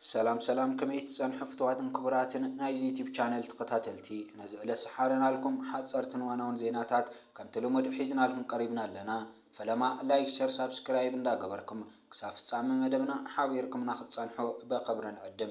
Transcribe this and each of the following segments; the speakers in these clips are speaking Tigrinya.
سلام كميت صنح فتواتن كبراتن نايز يوتيوب channel تقتاتلتي نزعل سحارنا لكم حصرتن وانون زيناتات كم تلومد حيزنا لكم قريبنا لنا فلما لايك شير سبسكرايب ندا قبركم كساف تصامم مدبنا حاويركم ناخد صنحو بقبرن عدم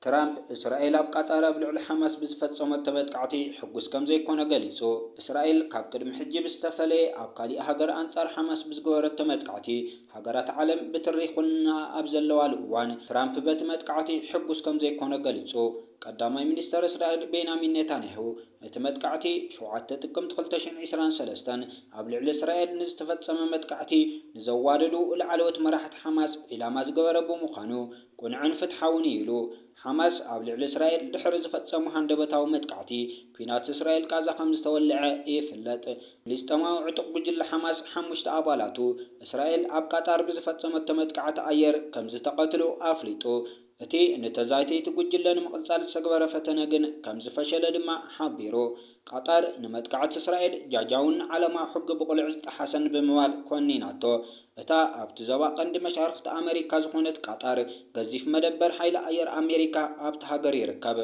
ترامب إسرائيل أبقى بلعل حماس بزفتسمت تبتقعتي حقوس كم زي كونه قليصو إسرائيل كابكد محجي بستفلي أبقالي هاجر أنصار حماس بزقورت تمتقعتي هاجرات عالم بتريخنا أبزلوا الأوان ترامب بتمتقعتي حقوس كم زي كونه قليصو قدامي منستر إسرائيل بينيامين نتنياهو متمتقعتي شوعت تقم تخلتشن عسران سلستان أبلعل إسرائيل نزتفتسم متقعتي نزوادلو العلوت مراحة حماس إلى ما زقوربو مخانو كون فتحاوني له حماس أبلع إسرائيل دحرز فتسمو هندبتاو متقعتي كينات إسرائيل كازا خمس تولع فلت ليستماو عتق بجل حماس حمشت أبالاتو إسرائيل أبقاتار بزفتسمت متقعت أير كمز تقتلو أفليتو أتي نتزايتي تقجلن مقلصال سقبر فتنجن كمز فشل دما حبيرو قطر نمتقعت إسرائيل جاجاون على ما حق بقلعز حسن بموال كونيناتو اتا ابت زوا قند مشارفت امريكا زخونت قطر غزيف مدبر حيل اير امريكا ابت هاجر يركب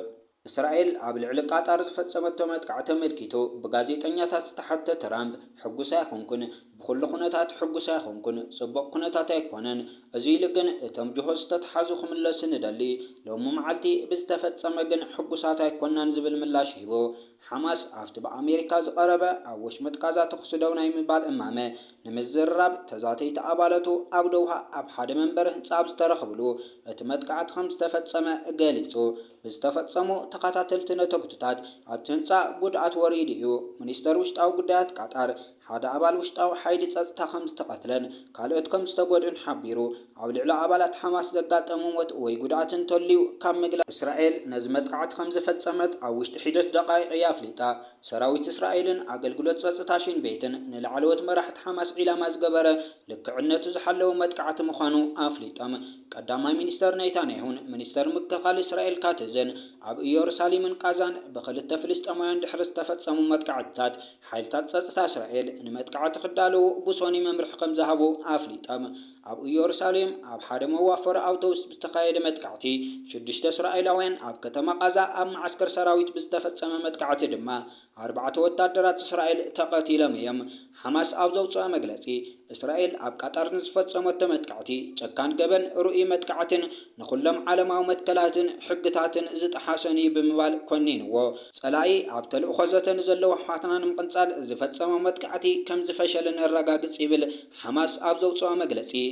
إسرائيل أبلع قطر زفتسمت متقعت ملكيتو بغازيطنياتات تحت ترامب حقوسا يخونكن بكل خناتات حقوسا يخونكن صبق خناتات يكونن ازي لغن اتم جهوز تتحازو خملسن دالي لو معلتي بزتفتسم جن حقوسات يكونن زبل ملاش هيبو حماس افت بامريكا زقربه اوش متقازا تخسدو ناي مبال امامه نمزراب تزاتي تابالتو ابدوها اب حد منبر حصاب ترخبلو اتمتقعت خمس تفتسم غليصو بزتفتسمو تقاتلت نتقطات ابتنصا غدات وريديو منستر وشطاو غدات قطر حدا ابال وشطاو حيل صصتا خمس تقاتلن كالوت كم استغودن حبيرو اولعلا ابالات حماس دغاطموت وي غداتن توليو كم مغلا اسرائيل نزمت قعت خمس فتسمت او وشت حدث دقائق يافليطا سراويت اسرائيلن اغلغلوت صصتاشين بيتن نلعلوت مرحت حماس علاما زغبره لكعنت زحلو متقعت مخانو افليطام قداماي منستر نيتانياهون منستر مكخال اسرائيل كاتزن اب يروساليم قازان بخلت فلسطينيان دحرس تفصمو متقعتات حيلتات صصتا اسرائيل نمتقعت خدالو بوسوني ممرح كم ذهبو افليطام اب يروساليم اب حدا موافر اوتوس بتخايد متقعتي شدشت اسرائيلاوين اب كتما قازا ام معسكر سراويت بستفصم متقعت دما 4 وتادرات اسرائيل تقاتيلم يم حماس ابزوصا مغلصي اسرائيل اب قطر نزفصمت متقعتي چكان جبن رؤي متقعتن نخلم عالماو متكلاتن حقتاتن زطحاسني بمبال كونينو صلاي اب تلخذتن زلو حاتنا نمقنصال زفصم متقعتي كم زفشلن الرغاغص يبل حماس ابزوصا مغلصي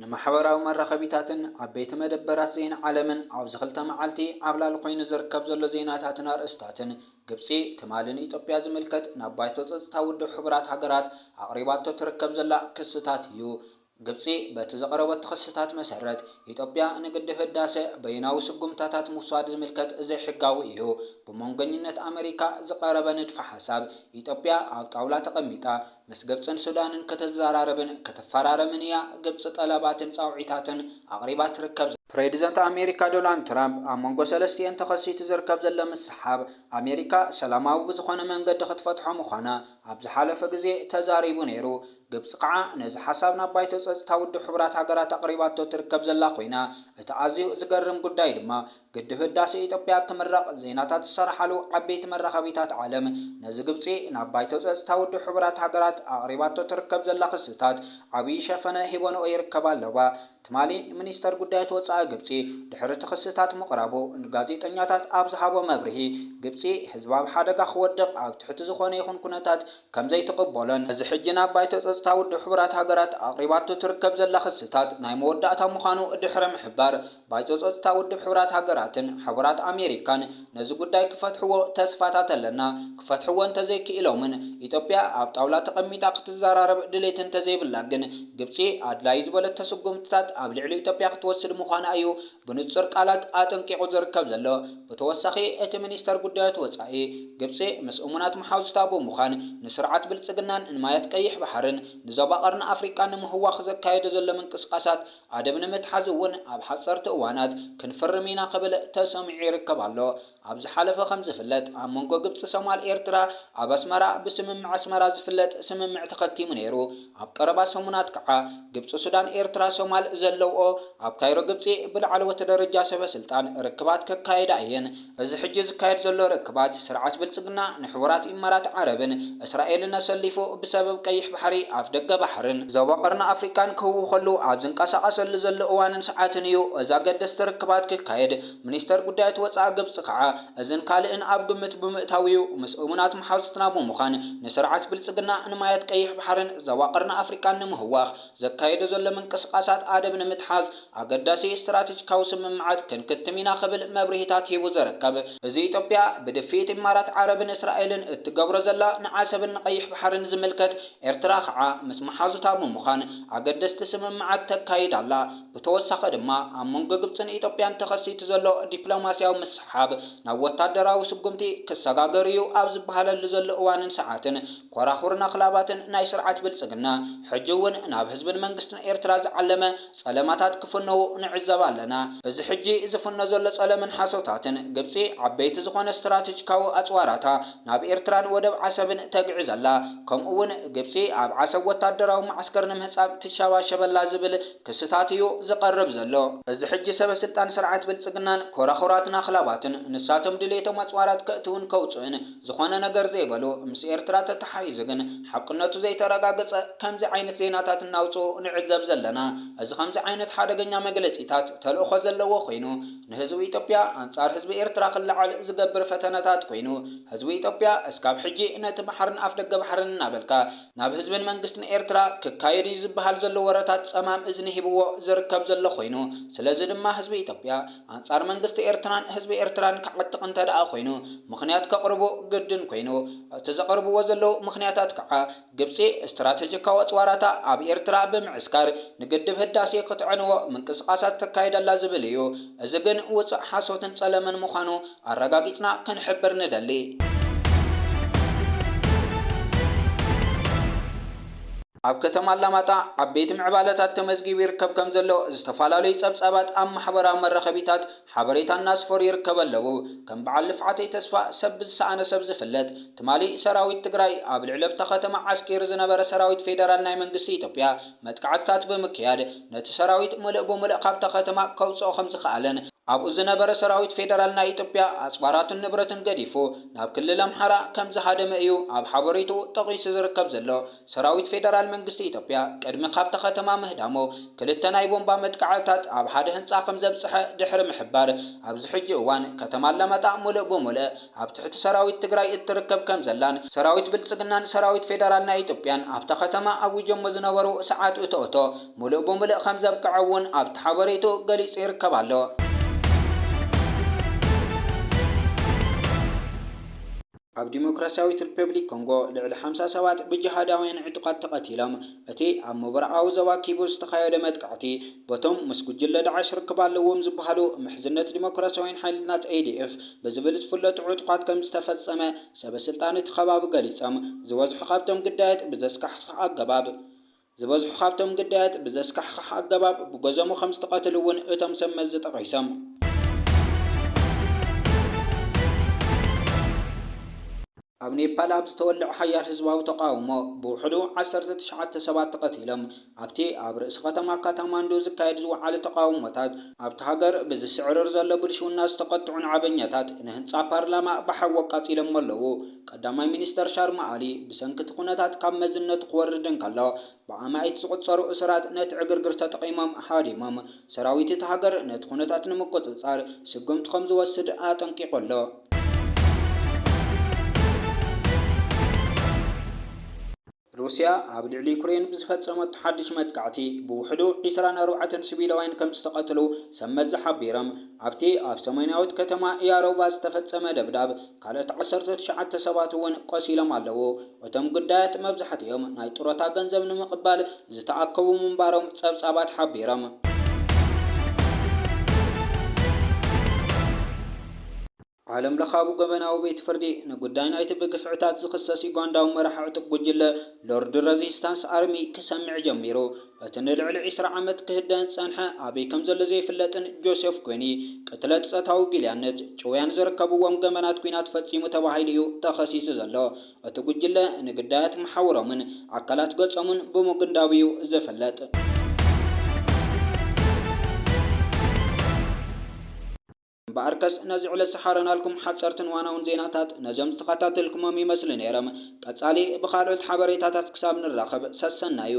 نمحوراو مرخبيتاتن عبيت مدبرات زين عالمن او زخلت معالتي عبلال خوين زركب زلو زيناتاتن ارستاتن ግብጺ ተማልን ኢትዮጵያ ዝምልከት ናባይቶ ጸጥታው ውድ ሕብራት ሀገራት አቅሪባቶ ተረከብ ዘላ ክስታት እዩ ግብጺ በተዘቀረበት ክስታት መሰረት ኢትዮጵያ ንግድብ ህዳሴ በይናው ስጉምታታት ሙሳድ ዝምልከት እዚ ሕጋዊ እዩ በመንገኝነት አሜሪካ ዝቀረበ ንድፈ ሐሳብ ኢትዮጵያ አጣውላ ተቀሚጣ ምስ ግብጽን ሱዳንን ከተዘራረብን ከተፈራረምን ያ ግብጽ ጠለባትን ጻውዒታትን አቅሪባ ተረከብ ፕሬዚደንት አሜሪካ ዶናልድ ትራምፕ አሞንጎ ሰለስቲን ተኸሲት ዝርከብ ዘለ መስሓብ አሜሪካ ሰላማዊ ብዝኾነ መንገዲ ክትፈትሖ ምዃና ኣብ ዝሓለፈ ግዜ ተዛሪቡ ነይሩ ግብጽ ከዓ ነዚ ሓሳብ ናብ ባይቶ ጸጥታ ውድ ሕብራት ሃገራት አቅሪባቶ ትርከብ ዘላ ኮይና እቲ ኣዝዩ ዝገርም ጉዳይ ድማ ግድብ ህዳሴ ኢትዮጵያ ክምረቕ ዜናታት ዝሰርሓሉ ዓበይቲ መራኸቢታት ዓለም ነዚ ግብጺ ናብ ባይቶ ጸጥታ ውድ ሕብራት ሃገራት አቅሪባቶ ትርከብ ዘላ ክስታት ዓብይ ሸፈነ ሂቦኖ ይርከባ ኣለዋ ትማሊ ሚኒስተር ጉዳያት ወጻኢ ግብጺ ድሕሪ ክስታት ምቕራቡ ንጋዜጠኛታት ኣብ ዝሃቦ መብርሂ ግብጺ ህዝባዊ ሓደጋ ክወድቕ ኣብ ትሕቲ ዝኾነ ይኹን ኩነታት ከም ዘይተቀበሎን እዚ ሕጂ ናብ ባይቶ ጸጥታ ውድ ሕብራት ሃገራት አቅሪባቶ ትርከብ ዘላ ክስታት ናይ መወዳእታ ምዃኑ ድሕሪ ምሕባር ባይቶ ጸጥታ ውድ ሕብራት ሃገራትን ሕብራት አሜሪካን ነዚ ጉዳይ ክፈትሕዎ ተስፋታት ኣለና ክፈትሕዎ እንተዘይክኢሎምን ኢትዮጵያ ኣብ ጣውላ ተቐሚጣ ክትዘራረብ ድሌት እንተዘይብላ ግን ግብጺ ኣድላይ ዝበለት ተስጉምትታት ኣብ ልዕሊ ኢትዮጵያ ክትወስድ ምዃና እዩ ብንጹር ቃላት ኣጠንቂቑ ዝርከብ ዘሎ ብተወሳኺ እቲ ሚኒስተር ጉዳያት ወጻኢ ግብጺ ምስ እሙናት መሓውዝታ ብምዃን ንስርዓት ብልጽግናን ንማያት ቀይሕ ባሕርን ንዞባ ቀርኒ ኣፍሪቃ ንምህዋኽ ዘካየደ ዘሎ ምንቅስቃሳት ኣደብ ንምትሓዝ እውን ኣብ ሓፀርቲ እዋናት ክንፈርም ኢና ክብል ተሰሚዑ ይርከብ ኣሎ። ኣብ ዝሓለፈ ከም ዝፍለጥ ኣብ መንጎ ግብፂ ሶማል ኤርትራ ኣብ ኣስመራ ብስምምዕ ኣስመራ ዝፍለጥ ስምምዕ ተኸቲሙ ነይሩ። ኣብ ቀረባ ሰሙናት ከዓ ግብፂ ሱዳን ኤርትራ ሶማል ዘለውኦ ኣብ ካይሮ ግብፂ ብላዕለወተ ደረጃ ሰበስልጣን ርክባት ከካየዳ እየን። እዚ ሕጂ ዝካየድ ዘሎ ርክባት ስርዓት ብልጽግና ንሕቡራት ኢማራት ዓረብን እስራኤልን ኣሰሊፉ ብሰበብ ቀይሕ ባሕሪ ኣፍ ደገ ባሕርን ዞባ ቀርኒ ኣፍሪካን ክህቡ ከሉ ኣብ ዝንቀሳቐሰሉ ዘሎ እዋንን ሰዓትን እዩ እዚ ኣገደስቲ ርክባት ክካየድ። ሚኒስተር ጉዳያት ወፃኢ ግብፂ ከዓ እዝን ካልእን ኣብ ግምት ብምእታዊኡ ምስ እሙናት መሓዙትና ብምዃን ንስርዓት ብልጽግና ንማየት ቀይሕ ባሕርን ዞባ ቀርኒ ኣፍሪካን ንምህዋኽ ዘካየደ ዘሎ ምንቅስቃሳት ኣደብ ንምትሓዝ ኣገዳሲ ስትራቴጂካዊ ስምምዓት ክንክትም ኢና ክብል መብርሂታት ሂቡ ዝርከብ። እዚ ኢትዮጵያ ብድፊት ኢማራት ዓረብን እስራኤልን እትገብሮ ዘላ ንዓሰብን ንቀይሕ ባሕርን ዝምልከት ኤርትራ ከዓ ምስ መሓዙታ ብምዃን ኣገደስቲ ስምምዓት ተካይድ ኣላ። ብተወሳኺ ድማ ኣብ መንጎ ግብፅን ኢትዮጵያን ተኸሲቱ ዘሎ ዲፕሎማስያዊ ምስሓብ ናብ ወታደራዊ ስጉምቲ ክሰጋገር እዩ ኣብ ዝበሃለሉ ዘሎ እዋንን ሰዓትን ኮራኹርን ኣኽላባትን ናይ ስርዓት ብልጽግና ሕጂ እውን ናብ ህዝብን መንግስትን ኤርትራ ዝዓለመ ጸለማታት ክፍነው ንዕዘብ ኣለና። እዚ ሕጂ ዝፍነ ዘሎ ጸለምን ሓሶታትን ግብፂ ዓበይቲ ዝኾነ ስትራቴጂካዊ ኣጽዋራታ ናብ ኤርትራን ወደብ ዓሰብን ተግዕዝ ኣላ። ከምኡ እውን ግብፂ ኣብ ዓሰብ ወታደራዊ ማዕስከር ንምሕጻብ ትሻባሸበላ ዝብል ክስታት እዩ ዝቐርብ ዘሎ። እዚ ሕጂ ሰበስልጣን ስርዓት ብልጽግናን ኮራኹራትን ኣኽላባትን ንሳቶም ድሌቶም ኣጽዋራት ከእትውን ከውፅኡን ዝኾነ ነገር ዘይበሉ ምስ ኤርትራ ተተሓሒዙ ግን ሓቅነቱ ዘይተረጋገፀ ከምዚ ዓይነት ዜናታት እናውፅኡ ንዕዘብ ዘለና። እዚ ከምዚ ዓይነት ሓደገኛ መግለፂታት ተልእኾ ዘለዎ ኮይኑ ንህዝቢ ኢትዮጵያ ኣንጻር ህዝቢ ኤርትራ ክለዓል ዝገብር ፈተነታት ኮይኑ ህዝቢ ኢትዮጵያ እስካብ ሕጂ ነቲ ባሕርን ኣፍ ደገ ባሕርን እናበልካ ናብ ህዝብን መንግስትን ኤርትራ ክካየድ እዩ ዝበሃል ዘሎ ወረታት ጸማም እዝኒ ሂብዎ ዝርከብ ዘሎ ኮይኑ ስለዚ ድማ ህዝቢ ኢትዮጵያ ኣንጻር መንግስቲ ኤርትራን ህዝቢ ኤርትራን ክዓጥቕ እንተደኣ ኮይኑ ምክንያት ከቕርቡ ግድን ኮይኑ እቲ ዘቕርብዎ ዘለዉ ምክንያታት ከዓ ግብፂ ስትራቴጂካዊ ኣጽዋራታ ኣብ ኤርትራ ብምዕስካር ንግድብ ህዳሴ ክትዕንዎ ምንቅስቃሳት ተካይደላ ዝብል እዩ። እዚ ግን ውፅእ ሓሶትን ጸለምን ምዃኑ ኣረጋጊፅና ክንሕብር ንደሊ። ኣብ ከተማ ኣላማጣ ዓበይቲ ምዕባለታት ተመዝጊቡ ይርከብ ከም ዘሎ ዝተፈላለዩ ጸብጻባት ኣብ ማሕበራዊ መራኸቢታት ሓበሬታ እናስፈሩ ይርከቡ ኣለዉ። ከም በዓል ልፍዓተይ ተስፋ ሰብ ብዝሰኣነ ሰብ ዝፍለጥ ትማሊ ሰራዊት ትግራይ ኣብ ልዕሊ ኣብታ ከተማ ዓስኪሩ ዝነበረ ሰራዊት ፌደራል ናይ መንግስቲ ኢትዮጵያ መጥቃዕትታት ብምክያድ ነቲ ሰራዊት ሙሉእ ብምሉእ ካብታ ከተማ ከውፅኦ ከም ዝኸኣለን ኣብኡ ዝነበረ ሰራዊት ፌደራል ናይ ኢትዮጵያ ኣጽዋራትን ንብረትን ገዲፉ ናብ ክልል ኣምሓራ ከም ዝሃደመ እዩ ኣብ ሓበሬቱ ጠቒሱ ዝርከብ ዘሎ። ሰራዊት ፌደራል መንግስቲ ኢትዮጵያ ቅድሚ ካብታ ከተማ ምህዳሞ ክልተ ናይ ቦምባ መጥቃዕትታት ኣብ ሓደ ህንፃ ከም ዘብፅሐ ድሕሪ ምሕባር ኣብዚ ሕጂ እዋን ከተማ ኣላማጣ ሙሉእ ብምሉእ ኣብ ትሕቲ ሰራዊት ትግራይ እትርከብ ከም ዘላን ሰራዊት ብልጽግናን ሰራዊት ፌደራል ናይ ኢትዮጵያን ኣብታ ከተማ ኣውጀሞ ዝነበሩ ሰዓት እቶእቶ ሙሉእ ብምሉእ ከም ዘብቅዐ እውን ኣብቲ ሓበሬቱ ገሊጹ ይርከብ ኣሎ። ኣብ ዲሞክራሲያዊት ሪፐብሊክ ኮንጎ ልዕሊ 50 ሰባት ብጅሃዳውያን ዕጡቃት ተቐቲሎም እቲ ኣብ ምብራቓዊ ዞባ ኪቡ ዝተኻየደ መጥቃዕቲ በቶም ምስ ጉጅለ ዳዕሽ ርክብ ኣለዎም ዝበሃሉ ምሕዝነት ዲሞክራሲያውያን ሓይልታት ADF ብዝብል ዝፍለጡ ዕጡቃት ከም ዝተፈጸመ ሰበስልጣን እቲ ከባቢ ገሊፆም ዝበዝሑ ካብቶም ግዳያት ብዘስካሕክሕ ኣገባብ ብገዞሙ ከም ዝተቐተሉ እውን እቶም ሰብ መዚ ጠቒሶም ኣብ ኔፓል ኣብ ዝተወልዑ ሓያል ህዝባዊ ተቃውሞ ብውሕዱ 19 ሰባት ተቐቲሎም ኣብቲ ኣብ ርእሲ ከተማ ካትማንዱ ዝካየድ ዝወዓለ ተቃውሞታት ኣብቲ ሃገር ብዝስዕርር ዘሎ ብልሽውና ዝተቐጥዑን ዓበኛታት ንህንፃ ፓርላማ ብሓዊ ኣቃፂሎም ኣለዉ። ቀዳማይ ሚኒስተር ሻርማ ኣሊ ብሰንኪ እቲ ኩነታት ካብ መዝነቱ ክወርድ እንከሎ ብኣማኢት ዝቁፀሩ እስራት ነቲ ዕግርግር ተጠቒሞም ሃዲሞም ሰራዊት እቲ ሃገር ነቲ ኩነታት ንምቁፅፃር ስጉምቲ ከም ዝወስድ ኣጠንቂቑ ኣሎ። ሩስያ ኣብ ልዕሊ ዩክሬን ብዝፈጸመት ሓድሽ መጥቃዕቲ ብውሕዱ 24 ሲቪላውያን ከም ዝተቐተሉ ሰመዝ ሓቢሮም ኣብቲ ኣብ ሰሜናዊት ከተማ ያሮቫ ዝተፈጸመ ደብዳብ ካልኦት 19 ሰባት እውን ቆሲሎም ኣለዉ። እቶም ጉዳያት መብዛሕትኦም ናይ ጡረታ ገንዘብ ንምቕባል ዝተኣከቡ ምንባሮም ጸብጻባት ሓቢሮም ዓለም ለኻቡ ገበናዊ ቤት ፍርዲ ንጉዳይ ናይቲ ብግፍዕታት ዝኽሰስ ዩጋንዳዊ መራሕቲ ጉጅለ ሎርድ ሬዚስታንስ ኣርሚ ክሰምዕ ጀሚሩ። እቲ ንልዕሊ 20 ዓመት ክህደን ጸንሐ ኣበይ ከም ዘሎ ዘይፍለጥን ጆሴፍ ኮኒ ቅትለት ጾታዊ ጊልያነት ጭውያን ዝርከብዎም ገመናት ኩናት ፈጺሙ ተባሂሉ እዩ ተኸሲሱ ዘሎ። እቲ ጉጅለ ንግዳያት መሓውሮምን ኣካላት ገጾምን ብምጉንዳው እዩ ዝፍለጥ። በአርከስ ነዚ ዕለት ሰሓረናልኩም ሓፀርትን ዋናውን ዜናታት ነዞም ዝተኸታተልኩሞም ይመስሉ ነይሮም። ቀጻሊ ብኻልኦት ሓበሬታታት ክሳብ ንራኸብ ሰሰናዩ።